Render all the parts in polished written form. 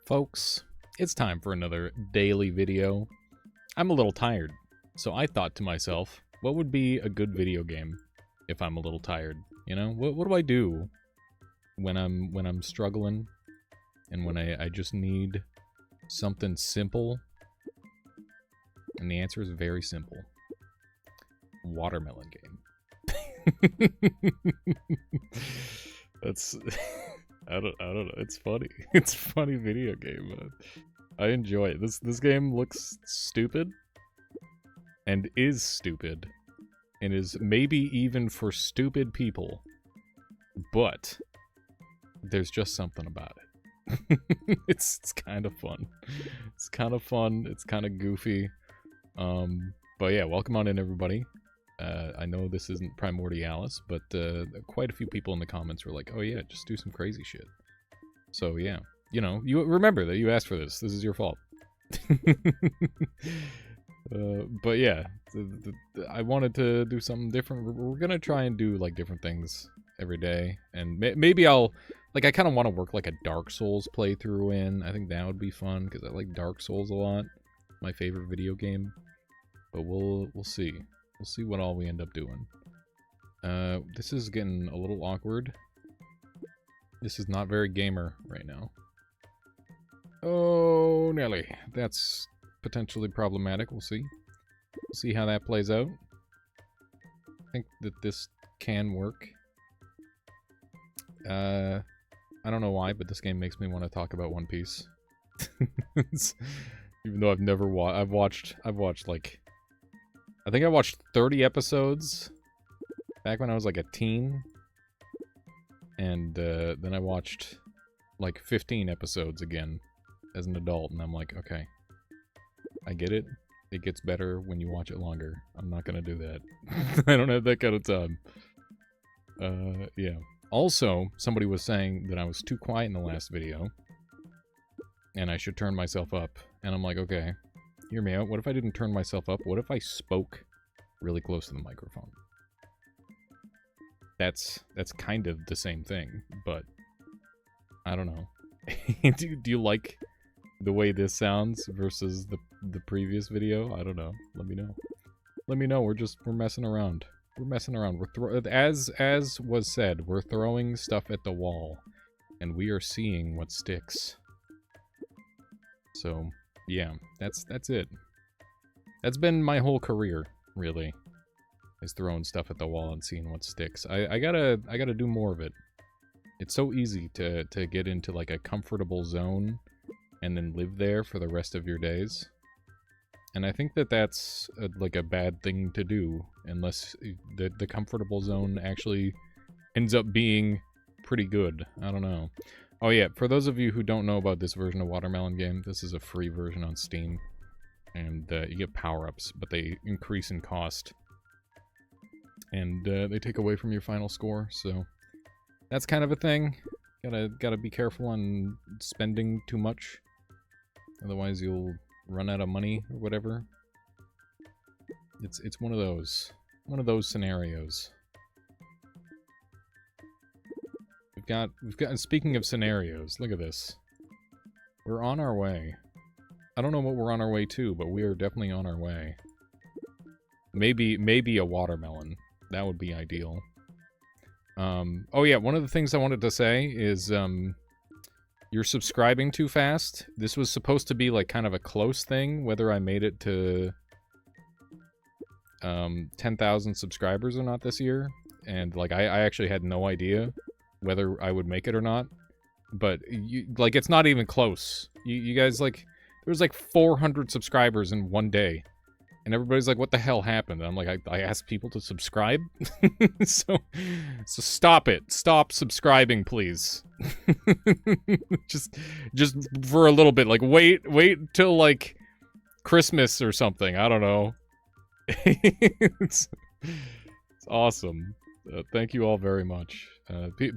Folks, it's time for another daily video. I'm a little tired, so I thought to myself, what would be a good video game if I'm a little tired? You know, what do I do when I'm struggling and when I just need something simple? And the answer is very simple. Watermelon game. That's I don't know. It's funny. It's a funny video game. I enjoy it. This game looks stupid and is stupid and is maybe even for stupid people, but there's just something about it. It's kind of fun. It's kind of fun. It's kind of goofy. But yeah, welcome on in, everybody. I know this isn't Primordialis, but quite a few people in the comments were like, oh yeah, just do some crazy shit. So yeah, you know, you remember that you asked for this. This is your fault. But yeah, I wanted to do something different. We're gonna try and do like different things every day, and maybe I'll, like, I kind of want to work like a Dark Souls playthrough in. I think that would be fun, because I like Dark Souls a lot. My favorite video game. But we'll see. We'll see what all we end up doing. This is getting a little awkward. This is not very gamer right now. Oh, Nelly. That's potentially problematic. We'll see. We'll see how that plays out. I think that this can work. I don't know why, but this game makes me want to talk about One Piece. Even though I've never watched... I've watched, like... I think I watched 30 episodes back when I was like a teen, and then I watched like 15 episodes again as an adult, and I'm like, okay, I get it. It gets better when you watch it longer. I'm not gonna do that. I don't have that kind of time. Yeah. Also, somebody was saying that I was too quiet in the last video, and I should turn myself up, and I'm like, okay. Hear me out. What if I didn't turn myself up? What if I spoke really close to the microphone? That's kind of the same thing, but I don't know. do you like the way this sounds versus the previous video? I don't know. Let me know. Let me know. We're messing around. We're messing around. As was said, we're throwing stuff at the wall, and we are seeing what sticks. So yeah, that's it. That's been my whole career, really, is throwing stuff at the wall and seeing what sticks. I gotta do more of it. It's so easy to get into like a comfortable zone and then live there for the rest of your days. And I think that that's like a bad thing to do, unless the comfortable zone actually ends up being pretty good. I don't know. Oh yeah, for those of you who don't know about this version of Watermelon game, this is a free version on Steam. And you get power-ups, but they increase in cost. And they take away from your final score, so that's kind of a thing. Gotta be careful on spending too much. Otherwise you'll run out of money or whatever. It's one of those scenarios. We've got, speaking of scenarios, look at this. We're on our way. I don't know what we're on our way to, but we are definitely on our way. Maybe a watermelon. That would be ideal. Oh yeah, one of the things I wanted to say is, you're subscribing too fast. This was supposed to be like kind of a close thing, whether I made it to 10,000 subscribers or not this year. And like I actually had no idea whether I would make it or not, but like it's not even close. You guys, like, there was like 400 subscribers in one day, and everybody's like, what the hell happened? And I'm like, I asked people to subscribe. so stop it. Stop subscribing, please. just for a little bit, like wait till like Christmas or something. I don't know. It's awesome. Thank you all very much.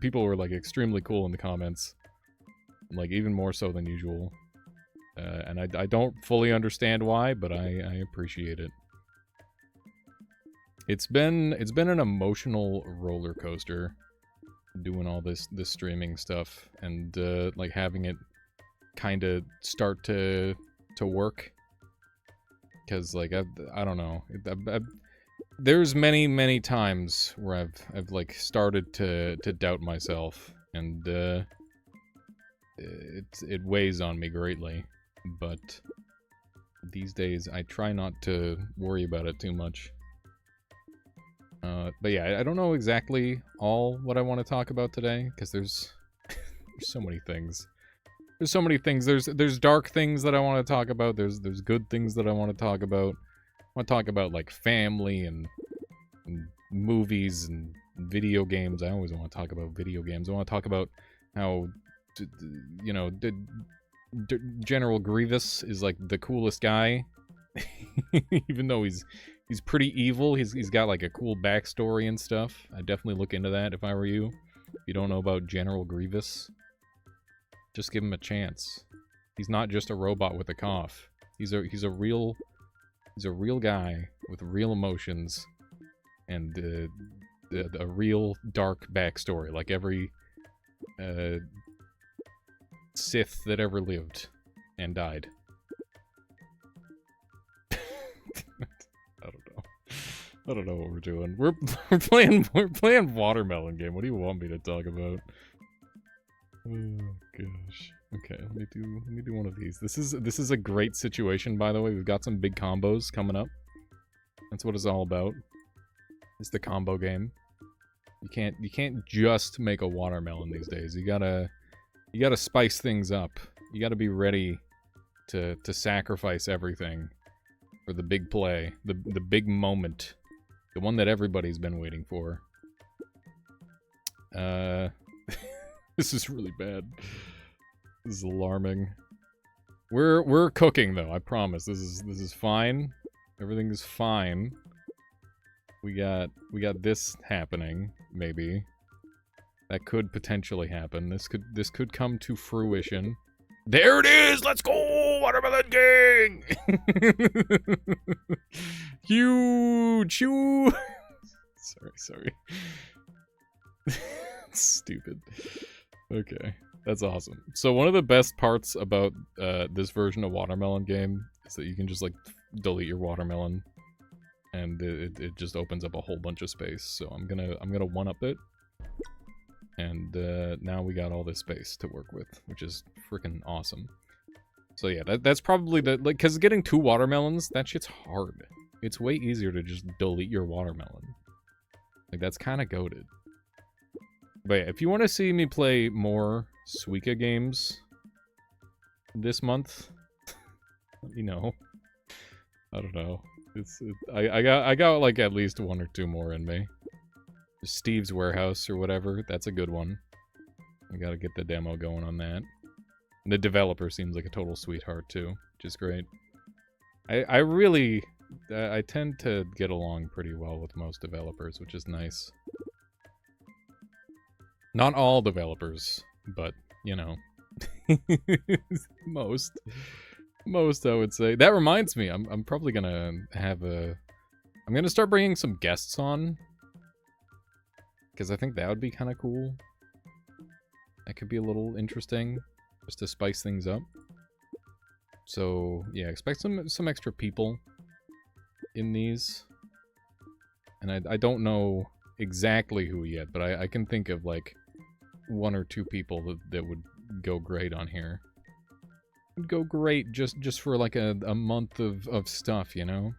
People were like extremely cool in the comments, like even more so than usual. And I don't fully understand why, but I appreciate it. It's been an emotional roller coaster doing all this streaming stuff, and like having it kind of start to work. Because, like, I don't know. There's many times where I've like started to doubt myself, and it weighs on me greatly. But these days, I try not to worry about it too much. But yeah, I don't know exactly all what I want to talk about today, because there's so many things. There's so many things. There's dark things that I want to talk about. There's good things that I want to talk about. I want to talk about, like, family and movies and video games. I always want to talk about video games. I want to talk about how, you know, General Grievous is, like, the coolest guy. Even though he's pretty evil, he's got, like, a cool backstory and stuff. I'd definitely look into that if I were you. If you don't know about General Grievous, just give him a chance. He's not just a robot with a cough. He's a real guy with real emotions and a real dark backstory, like every Sith that ever lived and died. I don't know what we're doing. We're playing watermelon game. What do you want me to talk about? Oh gosh. Okay, let me do one of these. This is a great situation, by the way. We've got some big combos coming up. That's what it's all about. It's the combo game. You can't just make a watermelon these days. You gotta spice things up. You gotta be ready to sacrifice everything for the big play, the big moment, the one that everybody's been waiting for. This is really bad. This is alarming. We're cooking though, I promise. This is fine. Everything is fine. We got this happening, maybe. That could potentially happen. This could come to fruition. There it is! Let's go! Watermelon Gang! Huge! Huge! Sorry. Stupid. Okay, that's awesome. So one of the best parts about this version of Watermelon Game is that you can just, like, delete your watermelon, and it just opens up a whole bunch of space. So I'm gonna one-up it, and now we got all this space to work with, which is freaking awesome. So yeah, that's probably the, like, because getting 2 watermelons, that shit's hard. It's way easier to just delete your watermelon. Like, that's kind of goated. But yeah, if you want to see me play more Suika games this month, let me know. I don't know. I got like at least 1 or 2 more in me. Steve's Warehouse or whatever, that's a good one. I gotta get the demo going on that. And the developer seems like a total sweetheart too, which is great. I really I tend to get along pretty well with most developers, which is nice. Not all developers, but, you know, most I would say. That reminds me, I'm probably gonna have I'm gonna start bringing some guests on, because I think that would be kind of cool. That could be a little interesting, just to spice things up. So yeah, expect some extra people in these, and I don't know exactly who yet, but I can think of like 1 or 2 people that would go great on here. Would go great just for like a month of stuff, you know?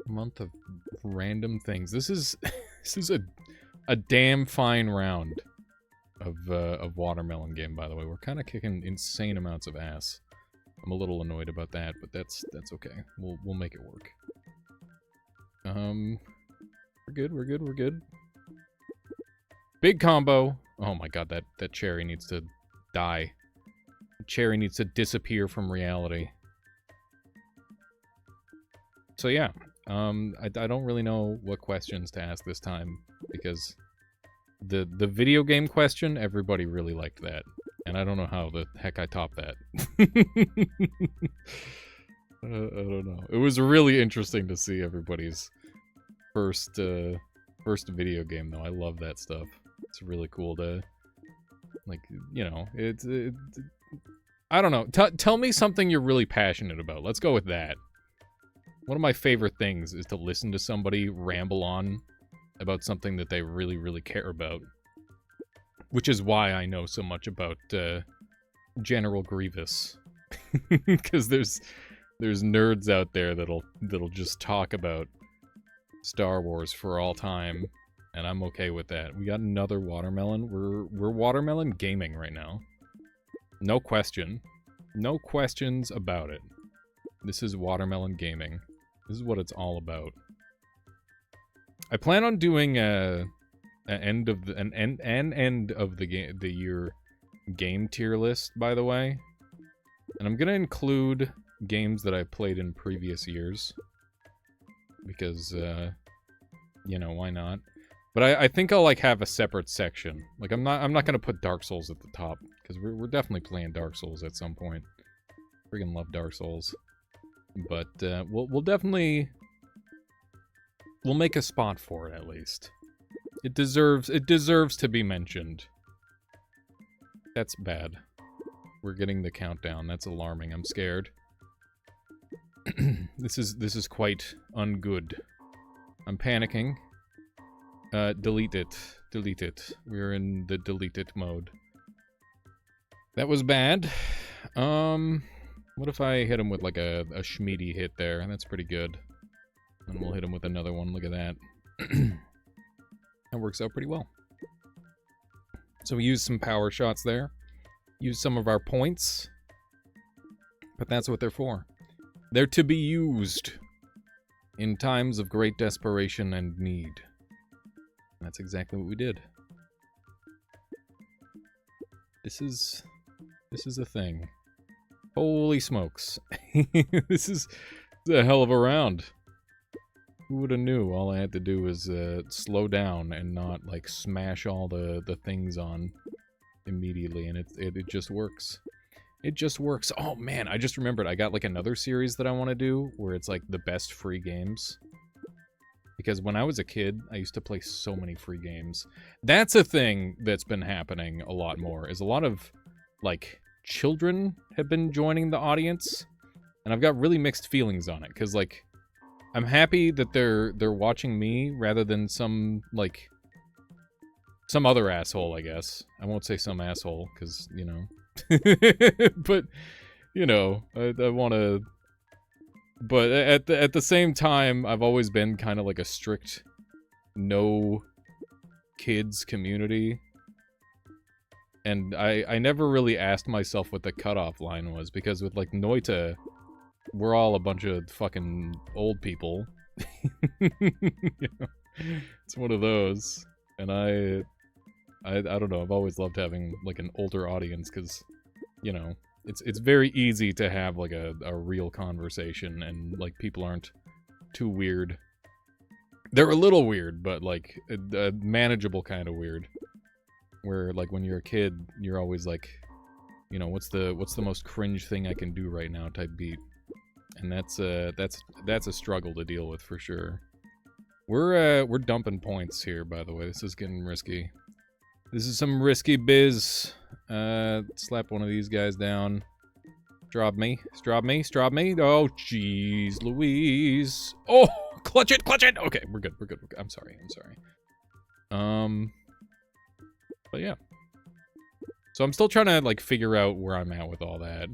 A month of random things. This is a damn fine round of Watermelon Game, by the way. We're kind of kicking insane amounts of ass. I'm a little annoyed about that, but that's okay. We'll make it work. We're good. Big combo. Oh my god, that cherry needs to die. The cherry needs to disappear from reality. So yeah, I don't really know what questions to ask this time, because the video game question, everybody really liked that. And I don't know how the heck I top that. I don't know. It was really interesting to see everybody's first video game, though. I love that stuff. It's really cool to Like, you know, I don't know. Tell me something you're really passionate about. Let's go with that. One of my favorite things is to listen to somebody ramble on about something that they really, really care about. Which is why I know so much about General Grievous. Because there's nerds out there that'll just talk about Star Wars for all time, and I'm okay with that. We got another watermelon. We're watermelon gaming right now. No question. No questions about it. This is watermelon gaming. This is what it's all about. I plan on doing an end of the year game tier list, by the way. And I'm gonna include games that I played in previous years. Because, you know, why not? But I think I'll, like, have a separate section. Like, I'm not gonna put Dark Souls at the top. Because we're definitely playing Dark Souls at some point. Freaking love Dark Souls. But, we'll definitely... We'll make a spot for it, at least. It deserves to be mentioned. That's bad. We're getting the countdown. That's alarming. I'm scared. This is quite ungood. I'm panicking. Delete it. Delete it. We're in the delete it mode. That was bad. What if I hit him with like a Schmeedy hit there? That's pretty good. And we'll hit him with another one. Look at that. That works out pretty well. So we used some power shots there. Used some of our points. But that's what they're for. They're to be used in times of great desperation and need. And that's exactly what we did. This is a thing. Holy smokes. This is a hell of a round. Who would have knew? All I had to do was slow down and not like smash all the things on immediately, and it just works. It just works. Oh man, I just remembered I got like another series that I want to do where it's like the best free games. Because when I was a kid, I used to play so many free games. That's a thing that's been happening a lot more, is a lot of like children have been joining the audience, and I've got really mixed feelings on it, because like I'm happy that they're watching me rather than some other asshole, I guess. I won't say some asshole, because, you know. But, you know, I want to... But at the same time, I've always been kind of like a strict no kids community. And I never really asked myself what the cutoff line was, because with, like, Noita, we're all a bunch of fucking old people. You know? It's one of those. And I don't know, I've always loved having, like, an older audience, because, you know, it's very easy to have, like, a real conversation, and, like, people aren't too weird. They're a little weird, but, like, a manageable kind of weird. Where, like, when you're a kid, you're always like, you know, what's the most cringe thing I can do right now type beat. And that's a struggle to deal with for sure. We're dumping points here, by the way. This is getting risky. This is some risky biz. Slap one of these guys down. Straub me. Straub me. Straub me. Oh, jeez Louise. Oh, clutch it. Clutch it. Okay, we're good. We're good. I'm sorry. I'm sorry. But yeah. So I'm still trying to, like, figure out where I'm at with all that.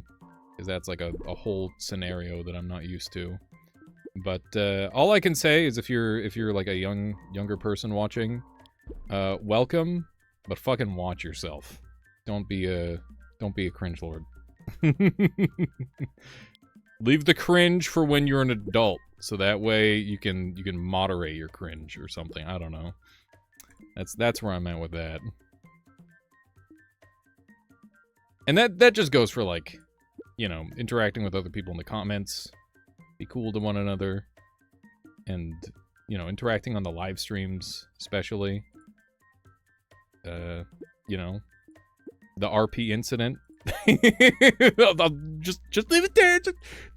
Because that's, like, a whole scenario that I'm not used to. But, all I can say is if you're like, a younger person watching, welcome, but fucking watch yourself. Don't be a cringe lord. Leave the cringe for when you're an adult, so that way you can moderate your cringe or something. I don't know. That's where I'm at with that. And that just goes for, like, you know, interacting with other people in the comments. Be cool to one another. And, you know, interacting on the live streams, especially. You know, the RP incident. I'll just leave it there. It's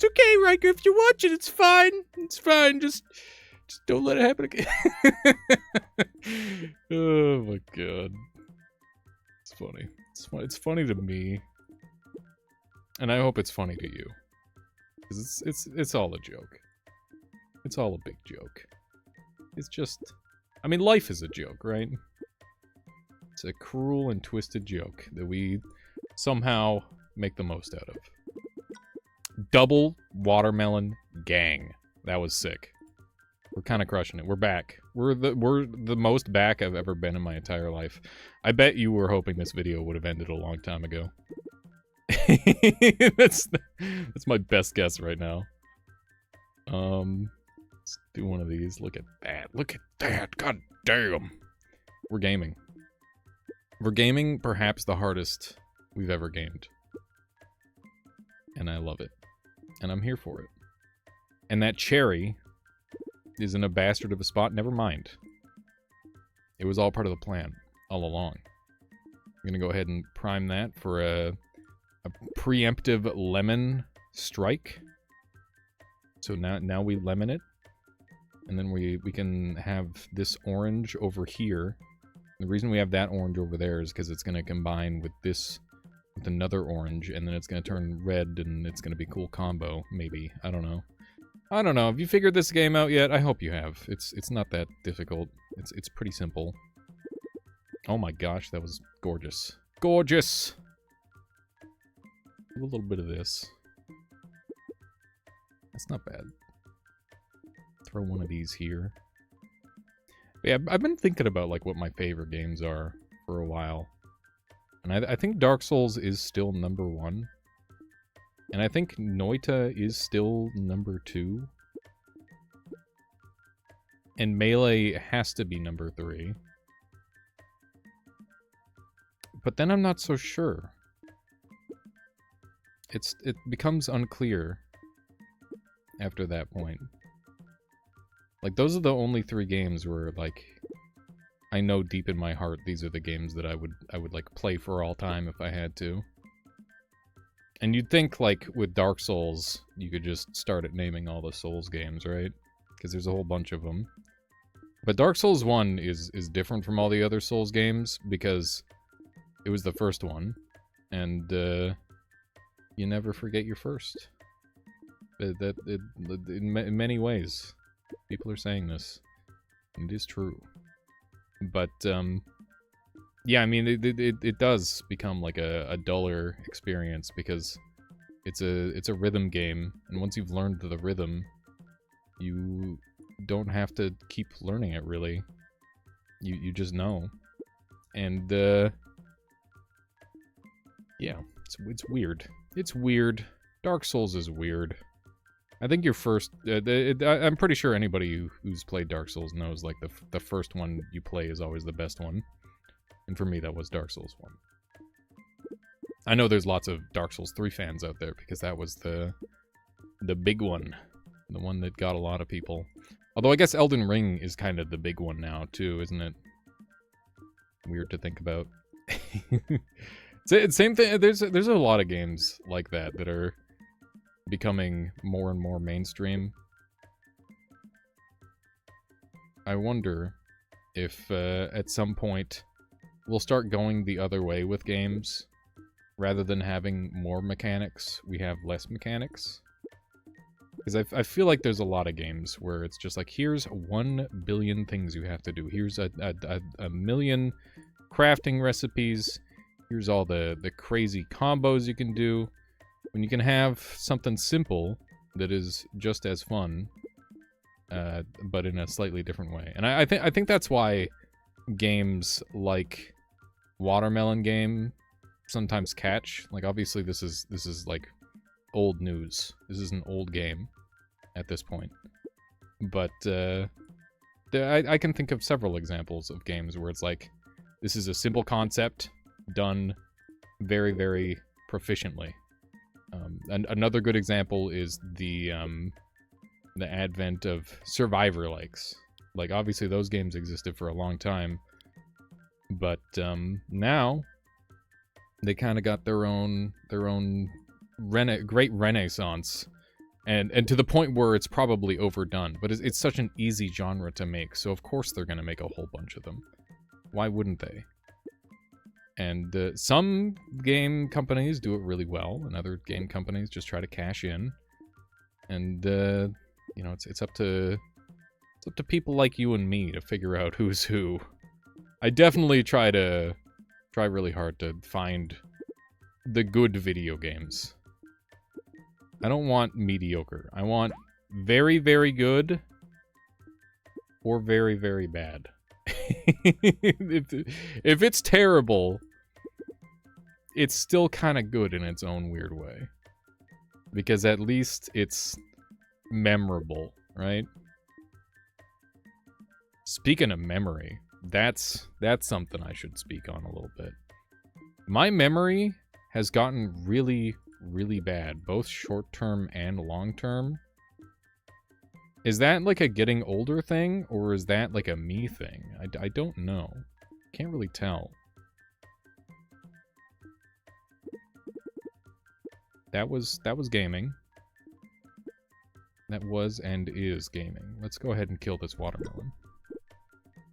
okay, Riker. If you watch it, it's fine. It's fine. Just don't let it happen again. Oh my god. It's funny. It's funny to me. And I hope it's funny to you. Because it's all a joke. It's all a big joke. It's just... I mean, life is a joke, right? It's a cruel and twisted joke that we somehow make the most out of. Double watermelon gang. That was sick. We're kind of crushing it. We're back. We're the most back I've ever been in my entire life. I bet you were hoping this video would have ended a long time ago. that's my best guess right now. Let's do one of these. Look at that. Look at that. God damn. We're gaming. We're gaming perhaps the hardest we've ever gamed. And I love it. And I'm here for it. And that cherry is in a bastard of a spot. Never mind. It was all part of the plan all along. I'm gonna go ahead and prime that for a preemptive lemon strike. So now we lemon it. And then we can have this orange over here. The reason we have that orange over there is because it's going to combine with this, with another orange, and then it's going to turn red, and it's going to be a cool combo, maybe. I don't know. I don't know. Have you figured this game out yet? I hope you have. It's not that difficult. It's pretty simple. Oh my gosh, that was gorgeous. Gorgeous! A little bit of this. That's not bad. Throw one of these here. But yeah, I've been thinking about like what my favorite games are for a while. And I think Dark Souls is still #1. And I think Noita is still #2. And Melee has to be #3. But then I'm not so sure. It becomes unclear after that point. Like, those are the only 3 games where, like, I know deep in my heart these are the games that I would like, play for all time if I had to. And you'd think, like, with Dark Souls, you could just start at naming all the Souls games, right? Because there's a whole bunch of them. But Dark Souls 1 is different from all the other Souls games, because it was the first one. And, you never forget your first. In many ways. People are saying this. And it is true. But, yeah, I mean, it does become like a duller experience because it's a rhythm game, and once you've learned the rhythm, you don't have to keep learning it, really. You just know. And, yeah, it's weird. It's weird. Dark Souls is weird. I think your first... I'm pretty sure anybody who's played Dark Souls knows, like, the first one you play is always the best one. And for me, that was Dark Souls 1. I know there's lots of Dark Souls 3 fans out there, because that was the big one. The one that got a lot of people. Although I guess Elden Ring is kind of the big one now, too, isn't it? Weird to think about. Same thing, there's a lot of games like that that are becoming more and more mainstream. I wonder if at some point we'll start going the other way with games. Rather than having more mechanics, we have less mechanics. Because I feel like there's a lot of games where it's just like, here's 1 billion things you have to do. Here's a million crafting recipes. Here's all the crazy combos you can do. When you can have something simple that is just as fun, but in a slightly different way. And I think that's why games like Watermelon Game sometimes catch. Like, obviously this is like old news. This is an old game at this point. But I can think of several examples of games where it's like, this is a simple concept done very, very proficiently. And another good example is the advent of survivor-likes. Like, obviously those games existed for a long time, but now they kind of got their own great renaissance, and to the point where it's probably overdone. But it's such an easy genre to make, so of course they're gonna make a whole bunch of them. Why wouldn't they? And some game companies do it really well, and other game companies just try to cash in. And you know, it's up to people like you and me to figure out who's who. I definitely try really hard to find the good video games. I don't want mediocre. I want very, very good or very, very bad. If it's terrible, it's still kind of good in its own weird way. Because at least it's memorable, right? Speaking of memory, that's something I should speak on a little bit. My memory has gotten really, really bad, both short-term and long-term. Is that like a getting older thing, or is that like a me thing? I don't know. Can't really tell. That was gaming. That was and is gaming. Let's go ahead and kill this watermelon.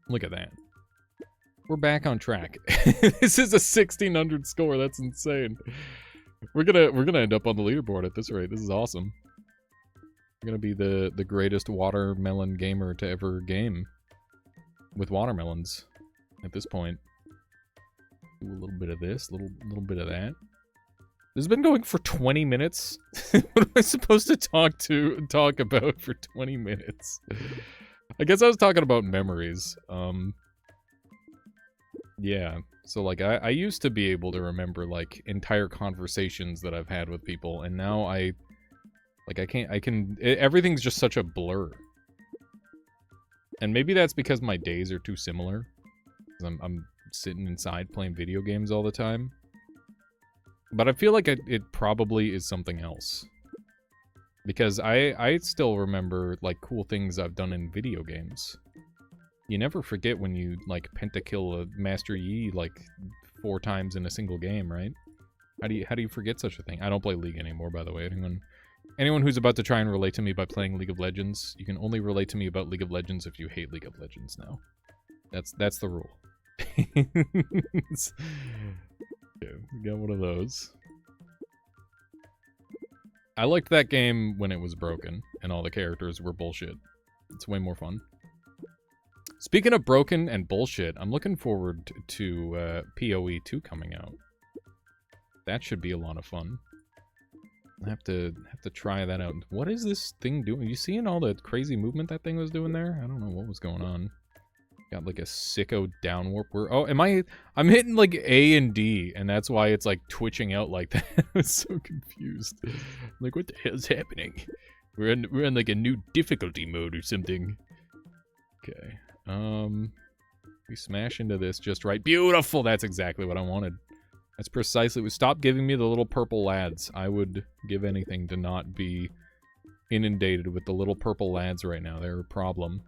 Look at that. We're back on track. This is a 1600 score. That's insane. We're gonna end up on the leaderboard at this rate. This is awesome. We're gonna be the greatest watermelon gamer to ever game with watermelons at this point. Do a little bit of this, little bit of that. This has been going for 20 minutes. What am I supposed to talk about for 20 minutes? I guess I was talking about memories. Yeah. So like I used to be able to remember like entire conversations that I've had with people, and now everything's just such a blur. And maybe that's because my days are too similar. I'm sitting inside playing video games all the time. But I feel like it probably is something else. Because I still remember, like, cool things I've done in video games. You never forget when you, like, pentakill a Master Yi, like, 4 times in a single game, right? How do you forget such a thing? I don't play League anymore, by the way. Anyone who's about to try and relate to me by playing League of Legends, you can only relate to me about League of Legends if you hate League of Legends now. That's the rule. Okay, we got one of those. I liked that game when it was broken and all the characters were bullshit. It's way more fun. Speaking of broken and bullshit, I'm looking forward to PoE 2 coming out. That should be a lot of fun. I have to try that out. What is this thing doing? You seeing all the crazy movement that thing was doing there? I don't know what was going on. Got like a sicko down warp. Oh, I'm hitting like A and D, and that's why it's like twitching out like that. I was so confused. Like, what the hell's happening? We're in like a new difficulty mode or something. Okay. We smash into this just right. Beautiful! That's exactly what I wanted. That's precisely. Stop giving me the little purple lads. I would give anything to not be inundated with the little purple lads right now. They're a problem.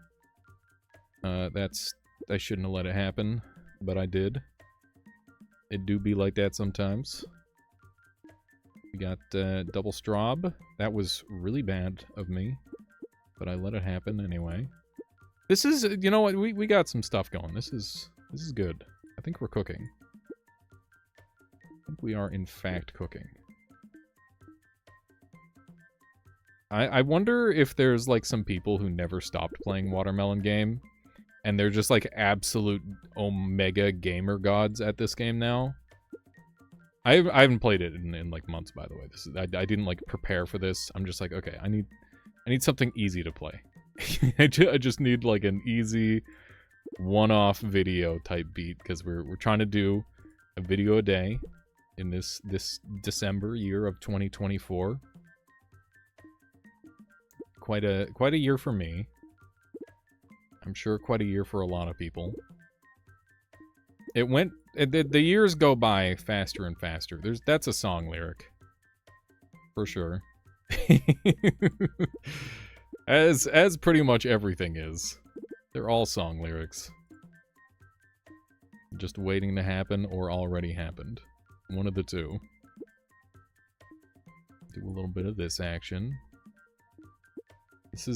I shouldn't have let it happen, but I did. It do be like that sometimes. We got, double straub. That was really bad of me, but I let it happen anyway. This is, you know what, we got some stuff going. This is good. I think we're cooking. I think we are, in fact, cooking. I wonder if there's, like, some people who never stopped playing Watermelon Game, and they're just, like, absolute omega gamer gods at this game now. I haven't played it in like, months, by the way. I didn't, like, prepare for this. I'm just like, okay, I need something easy to play. I just need, like, an easy one-off video type beat, because we're trying to do a video a day in this December year of 2024. Quite a year for me. I'm sure quite a year for a lot of people. The years go by faster and faster. That's a song lyric. For sure. As pretty much everything is. They're all song lyrics. Just waiting to happen or already happened. One of the two. Do a little bit of this action. This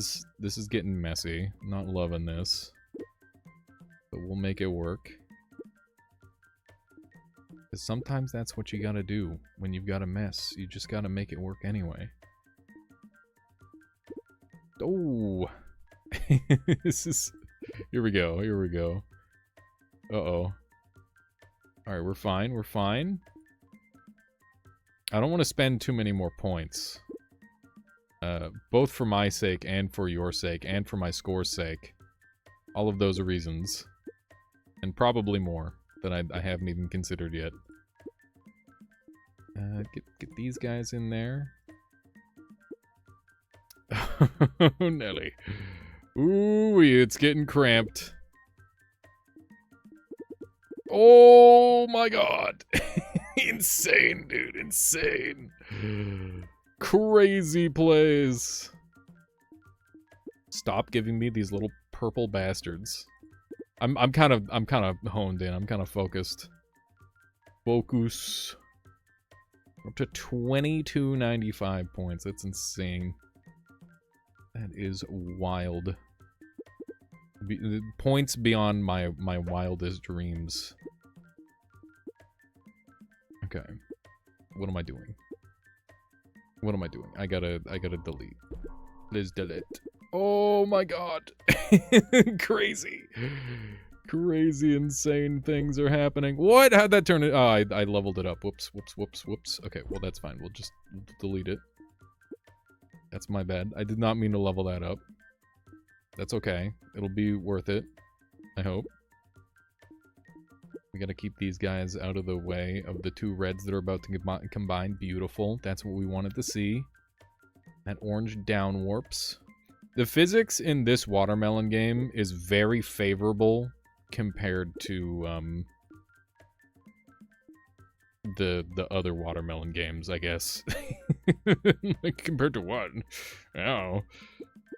is getting messy. Not loving this. But we'll make it work. 'Cause sometimes that's what you gotta do when you've got a mess. You just gotta make it work anyway. Oh! This is... Here we go, here we go. Uh-oh. Alright, we're fine, we're fine. I don't want to spend too many more points. Both for my sake, and for your sake, and for my score's sake. All of those are reasons. And probably more that I haven't even considered yet. Get these guys in there. Oh, Nelly. Ooh, it's getting cramped. Oh my god. Insane, dude. Insane. Crazy plays. Stop giving me these little purple bastards. I'm kind of honed in. I'm kind of focused. Focus. Up to 2295 points. That's insane. That is wild. Points beyond my wildest dreams. Okay. What am I doing? What am I doing? I gotta delete. Let's delete. Oh my god. Crazy. Crazy, insane things are happening. What? How'd that turn it? Oh, I leveled it up. Whoops, whoops, whoops, whoops. Okay, well, that's fine. We'll just delete it. That's my bad. I did not mean to level that up. That's okay. It'll be worth it. I hope. We gotta keep these guys out of the way of the two reds that are about to combine. Beautiful. That's what we wanted to see. That orange down warps. The physics in this watermelon game is very favorable compared to the other watermelon games, I guess. Like, compared to what? Oh.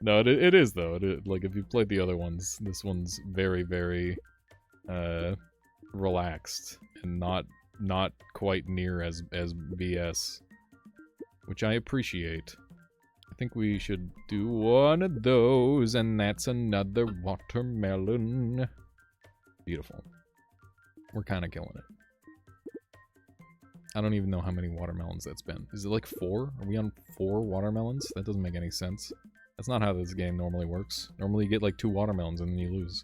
No, it is though. Like, if you played the other ones, this one's very, very relaxed and not quite near as BS, which I appreciate. I think we should do one of those, and that's another watermelon. Beautiful. We're kind of killing it. I don't even know how many watermelons that's been. Is it like 4? Are we on 4 watermelons? That doesn't make any sense. That's not how this game normally works. Normally you get like 2 watermelons and then you lose.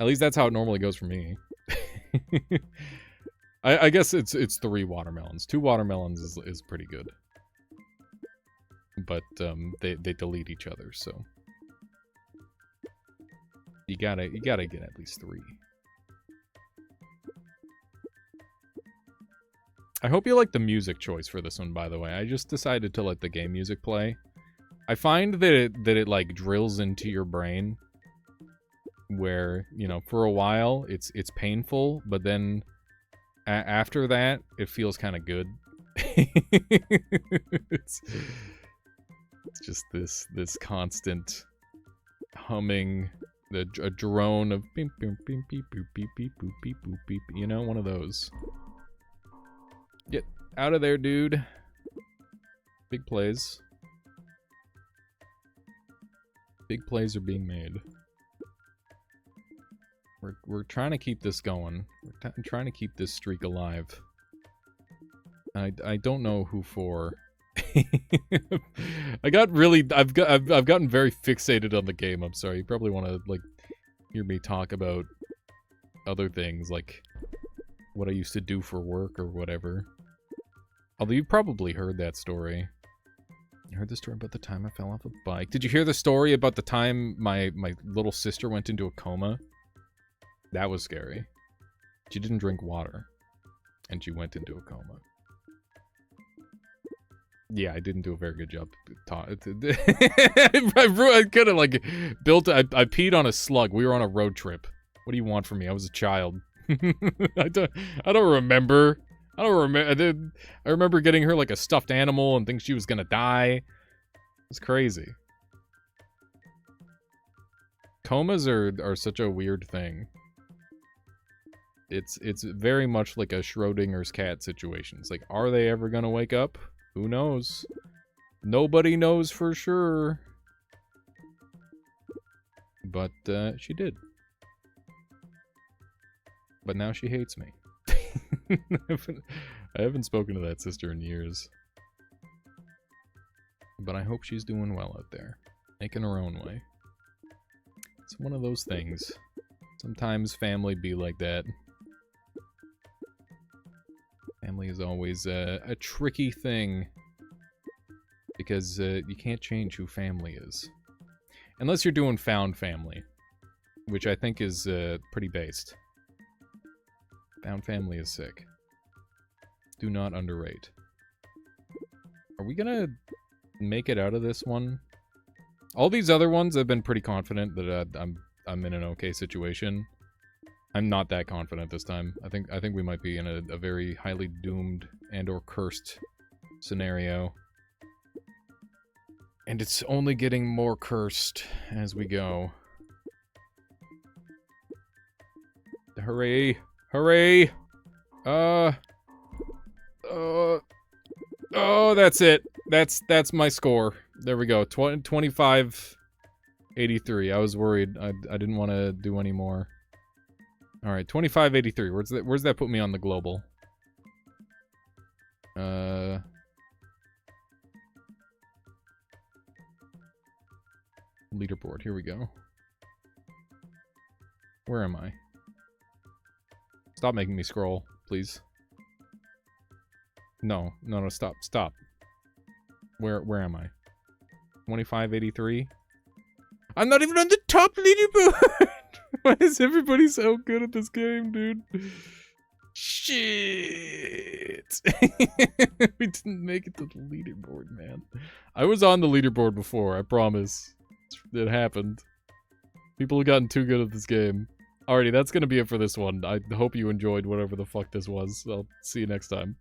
At least that's how it normally goes for me. I guess it's 3 watermelons. 2 watermelons is pretty good. But they delete each other, so you gotta get at least 3. I hope you like the music choice for this one, by the way. I just decided to let the game music play. I find that it like drills into your brain, where, you know, for a while it's painful, but then after that it feels kind of good. It's just this constant humming, a drone of beep beep beep beep beep beep beep boop beep boop beep. You know, one of those. Get out of there, dude. Big plays. Big plays are being made. We're trying to keep this going. We're trying to keep this streak alive. I don't know who for. I've gotten very fixated on the game. I'm sorry. You probably want to like hear me talk about other things, like what I used to do for work or whatever. Although you've probably heard that story. You heard the story about the time I fell off a bike. Did you hear the story about the time my little sister went into a coma? That was scary. She didn't drink water, and she went into a coma. Yeah, I didn't do a very good job. I could have, like, built... I peed on a slug. We were on a road trip. What do you want from me? I was a child. I don't remember. I remember getting her, like, a stuffed animal and think she was gonna die. It's crazy. Comas are such a weird thing. It's very much like a Schrodinger's cat situation. It's like, are they ever gonna wake up? Who knows? Nobody knows for sure. But she did. But now she hates me. I haven't spoken to that sister in years. But I hope she's doing well out there. Making her own way. It's one of those things. Sometimes family be like that. Family is always a tricky thing. Because you can't change who family is. Unless you're doing found family. Which I think is pretty based. Found family is sick. Do not underrate. Are we gonna make it out of this one? All these other ones I've been pretty confident that I'm in an okay situation. I'm not that confident this time. I think we might be in a very highly doomed and or cursed scenario. And it's only getting more cursed as we go. Hooray! Hooray! Oh, that's it. That's my score. There we go. 2583. I was worried. I didn't want to do any more. All right, 2583. Where's that put me on the global? Leaderboard. Here we go. Where am I? Stop making me scroll, please. No, stop. Where am I? 2583? I'm not even on the top leaderboard! Why is everybody so good at this game, dude? Shit! We didn't make it to the leaderboard, man. I was on the leaderboard before, I promise. It happened. People have gotten too good at this game. Alrighty, that's gonna be it for this one. I hope you enjoyed whatever the fuck this was. I'll see you next time.